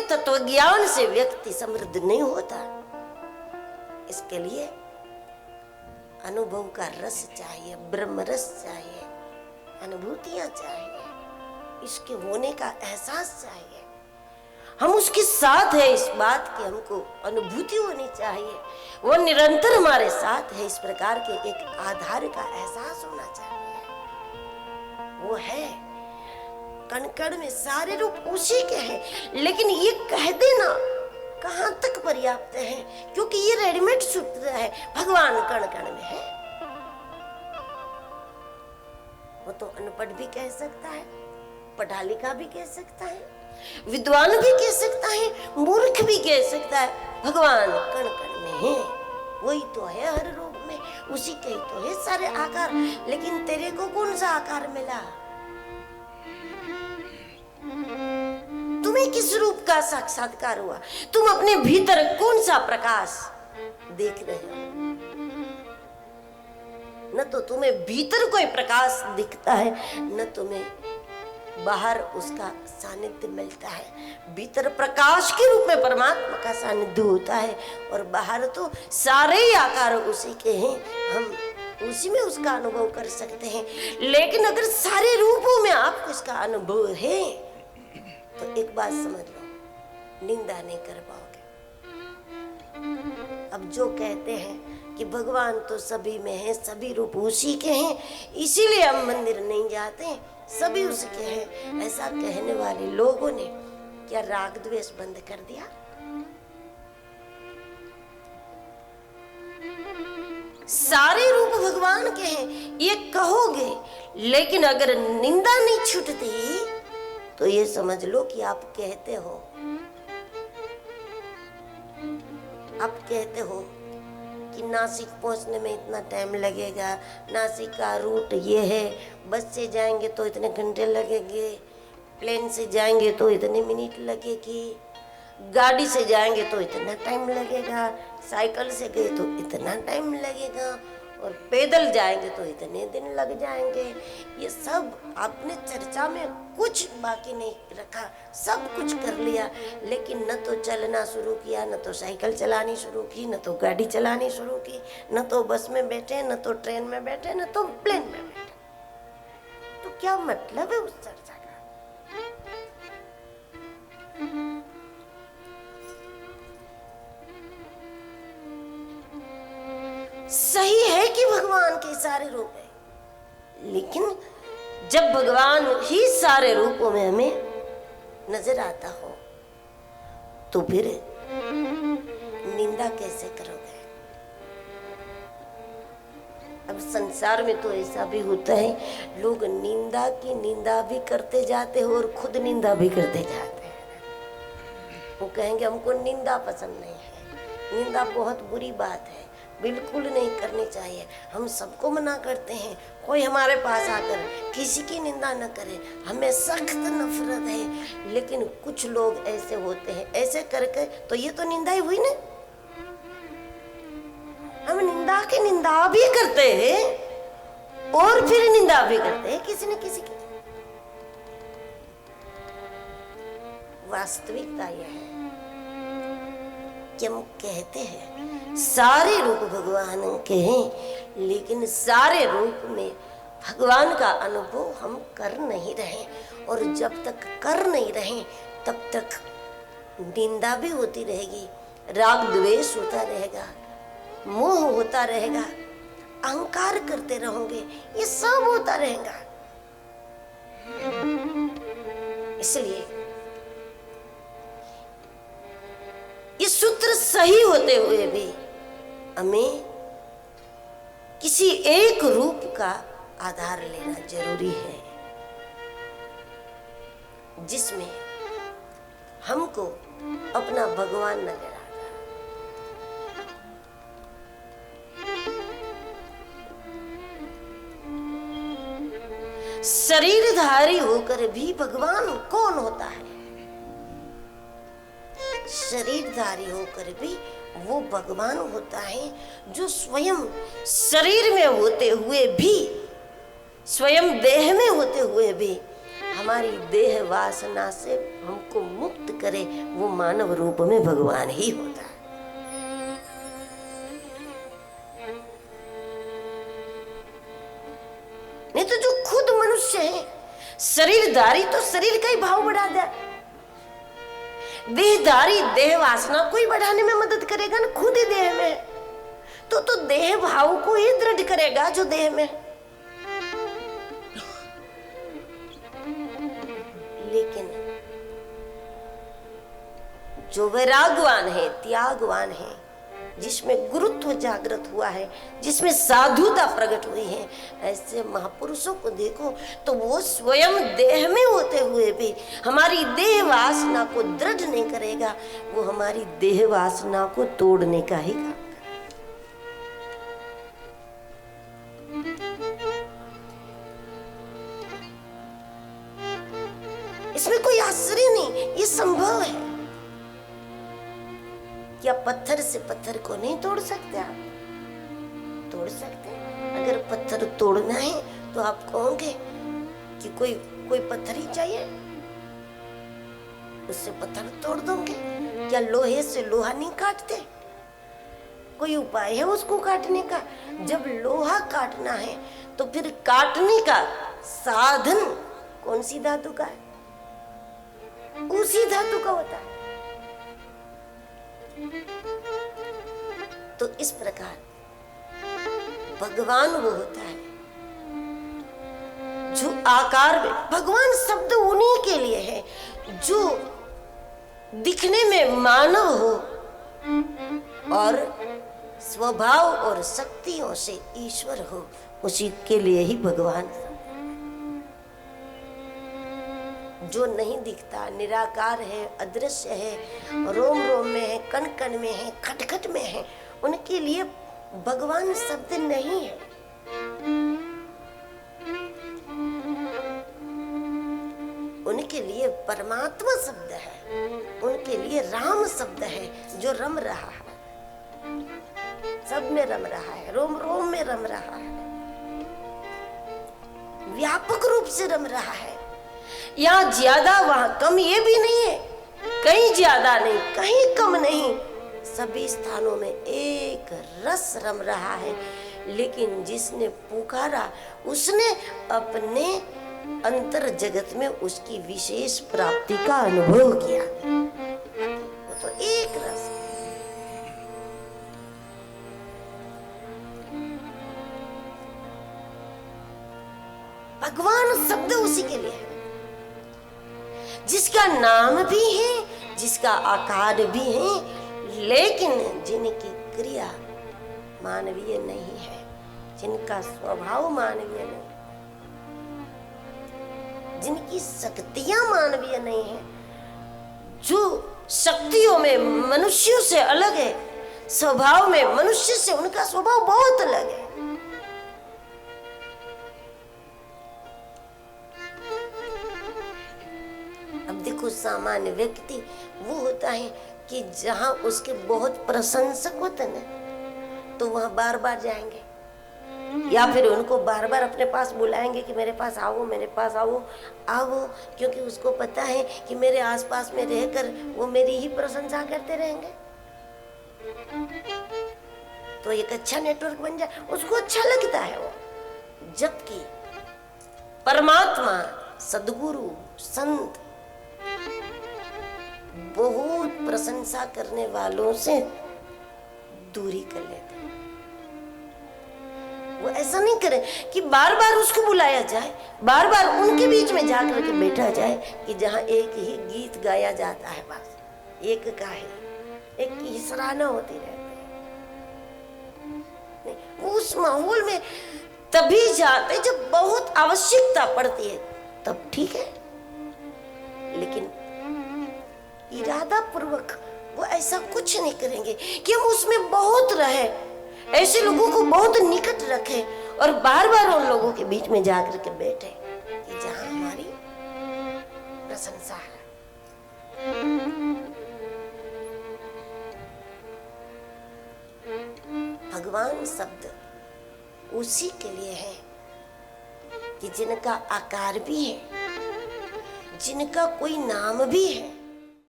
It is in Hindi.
तत्व ज्ञान से व्यक्ति समृद्ध नहीं होता। इसके लिए अनुभव का रस चाहिए, ब्रह्म रस चाहिए, अनुभूतियां चाहिए, इसके होने का एहसास चाहिए। हम उसके साथ है इस बात की हमको अनुभूति होनी चाहिए, वो निरंतर हमारे साथ है, इस प्रकार के एक आधार का एहसास होना चाहिए। वो है कण कण में, सारे रूप उसी के हैं, लेकिन ये कह देना कहां तक पर्याप्त है, क्योंकि ये रेडीमेड सूत्र है, भगवान कण कण में है। वो तो अनपढ़ भी कह सकता है, पढ़ा लिखा भी कह सकता है, विद्वान भी कह सकता है, मूर्ख भी कह सकता है, भगवान कण कण में है। वही तो है हर रूप में, उसी के ही तो है सारे आकार। लेकिन तेरे को कौन सा आकार मिला? तुम्हें किस रूप का साक्षात्कार हुआ? तुम अपने भीतर कौन सा प्रकाश देख रहे हो? न तो तुम्हें भीतर कोई प्रकाश दिखता है, न तुम्हें बाहर उसका सानिध्य मिलता है। भीतर प्रकाश के रूप में परमात्मा का सानिध्य होता है, और बाहर तो सारे ही आकार उसी के हैं, हम उसी में उसका अनुभव कर सकते हैं। लेकिन अगर सारे रूपों में आपको इसका अनुभव है तो एक बात समझ लो, निंदा नहीं कर पाओगे। अब जो कहते हैं कि भगवान तो सभी में है, सभी रूप उसी के हैं, इसीलिए हम मंदिर नहीं जाते, सभी उसके हैं, ऐसा कहने वाले लोगों ने क्या राग द्वेष बंद कर दिया? सारे रूप भगवान के हैं ये कहोगे, लेकिन अगर निंदा नहीं छूटती तो ये समझ लो कि आप कहते हो, आप कहते हो कि नासिक पहुंचने में इतना टाइम लगेगा, नासिक का रूट ये है, बस से जाएंगे तो इतने घंटे लगेंगे, प्लेन से जाएंगे तो इतने मिनट लगेगी, गाड़ी से जाएंगे तो इतना टाइम लगेगा, साइकिल से गए तो इतना टाइम लगेगा, और पैदल जाएंगे तो इतने दिन लग जाएंगे। ये सब आपने चर्चा में कुछ बाकी नहीं रखा, सब कुछ कर लिया, लेकिन न तो चलना शुरू किया, न तो साइकिल चलानी शुरू की, न तो गाड़ी चलानी शुरू की, न तो बस में बैठे, न तो ट्रेन में बैठे, न तो प्लेन में बैठे। तो क्या मतलब है उस चर्चा का? सही है कि भगवान के सारे रूप है, लेकिन जब भगवान ही सारे रूपों में हमें नजर आता हो तो फिर निंदा कैसे करोगे? अब संसार में तो ऐसा भी होता है, लोग निंदा की निंदा भी करते जाते हैं और खुद निंदा भी करते जाते हैं। वो कहेंगे हमको निंदा पसंद नहीं है, निंदा बहुत बुरी बात है, बिल्कुल नहीं करनी चाहिए, हम सबको मना करते हैं, कोई हमारे पास आकर किसी की निंदा न करे, हमें सख्त नफरत है। लेकिन कुछ लोग ऐसे होते हैं, ऐसे करके तो ये तो निंदा ही हुई ना। हम निंदा की निंदा भी करते हैं और फिर निंदा भी करते हैं किसी न किसी की। वास्तविकता यह है कि हम कहते हैं सारे रूप भगवान के हैं, लेकिन सारे रूप में भगवान का अनुभव हम कर नहीं रहे, और जब तक कर नहीं रहे तब तक निंदा भी होती रहेगी, राग द्वेष होता रहेगा, मोह होता रहेगा, अहंकार करते रहोगे, ये सब होता रहेगा। इसलिए ये सूत्र सही होते हुए भी हमें किसी एक रूप का आधार लेना जरूरी है, जिसमें हमको अपना भगवान नजर आता है। शरीरधारी होकर भी भगवान कौन होता है? शरीरधारी होकर भी वो भगवान होता है जो स्वयं शरीर में होते हुए भी, स्वयं देह में होते हुए भी हमारी देह वासना से हमको मुक्त करे, वो मानव रूप में भगवान ही होता है। नहीं तो जो खुद मनुष्य है, शरीरधारी, तो शरीर का ही भाव बढ़ा दे। देहधारी देह वासना को ही बढ़ाने में मदद करेगा ना, खुद ही देह में, तो देह भाव को ही दृढ़ करेगा जो देह में। लेकिन जो वैरागवान है, त्यागवान है, जिसमें गुरुत्व जागृत हुआ है, जिसमें साधुता प्रकट हुई है, ऐसे महापुरुषों को देखो तो वो स्वयं देह में होते हुए भी हमारी देह वासना को दृढ़ नहीं करेगा, वो हमारी देह वासना को तोड़ने का ही काम। इसमें कोई आश्चर्य नहीं, ये संभव है। क्या पत्थर से पत्थर को नहीं तोड़ सकते? आप तोड़ सकते हैं। अगर पत्थर तोड़ना है तो आप कहोगे कि कोई पत्थर ही चाहिए, उससे पत्थर तोड़ दोगे। क्या लोहे से लोहा नहीं काटते? कोई उपाय है उसको काटने का? जब लोहा काटना है तो फिर काटने का साधन कौन सी धातु का है? उसी धातु का होता है। तो इस प्रकार भगवान वो होता है जो आकार में, भगवान शब्द उन्हीं के लिए है जो दिखने में मानव हो और स्वभाव और शक्तियों से ईश्वर हो, उसी के लिए ही भगवान। जो नहीं दिखता, निराकार है, अदृश्य है, रोम रोम में है, कण कण में है, खट खट में है, उनके लिए भगवान शब्द नहीं है। उनके लिए परमात्मा शब्द है, उनके लिए राम शब्द है जो रम रहा है, सब में रम रहा है, रोम रोम में रम रहा है, व्यापक रूप से रम रहा है। यहाँ ज्यादा वहां कम ये भी नहीं है, कहीं ज्यादा नहीं कहीं कम नहीं, सभी स्थानों में एक रस रम रहा है। लेकिन जिसने पुकारा उसने अपने अंतर जगत में उसकी विशेष प्राप्ति का अनुभव किया, वो तो एक रस। भगवान शब्द उसी के लिए है जिसका नाम भी है, जिसका आकार भी है, लेकिन जिनकी क्रिया मानवीय नहीं है, जिनका स्वभाव मानवीय नहीं, जिनकी शक्तियां मानवीय नहीं है, जो शक्तियों में मनुष्यों से अलग है, स्वभाव में मनुष्य से उनका स्वभाव बहुत अलग है। अब देखो, सामान्य व्यक्ति वो होता है कि जहां उसके बहुत प्रशंसक होते हैं तो वहां बार बार जाएंगे, या फिर उनको बार बार अपने पास बुलाएंगे कि मेरे पास आओ, मेरे पास आओ आओ, क्योंकि उसको पता है कि मेरे आसपास में रहकर वो मेरी ही प्रशंसा करते रहेंगे, तो एक अच्छा नेटवर्क बन जाए, उसको अच्छा लगता है वो। जबकि परमात्मा, सद्गुरु, संत बहुत प्रशंसा करने वालों से दूरी कर लेते हैं। वो ऐसा नहीं करे कि बार बार उसको बुलाया जाए, बार बार उनके बीच में जाकर के बैठा जाए कि जहां एक ही गीत गाया जाता है, बस एक का है, एक की सराहना होती रहती है। वो उस माहौल में तभी जाते जब बहुत आवश्यकता पड़ती है, तब ठीक है, लेकिन इरादा पूर्वक वो ऐसा कुछ नहीं करेंगे कि हम उसमें बहुत रहे, ऐसे लोगों को बहुत निकट रखे और बार बार उन लोगों के बीच में जाकर के बैठे कि जहां हमारी प्रशंसा है। भगवान शब्द उसी के लिए है कि जिनका आकार भी है, जिनका कोई नाम भी है,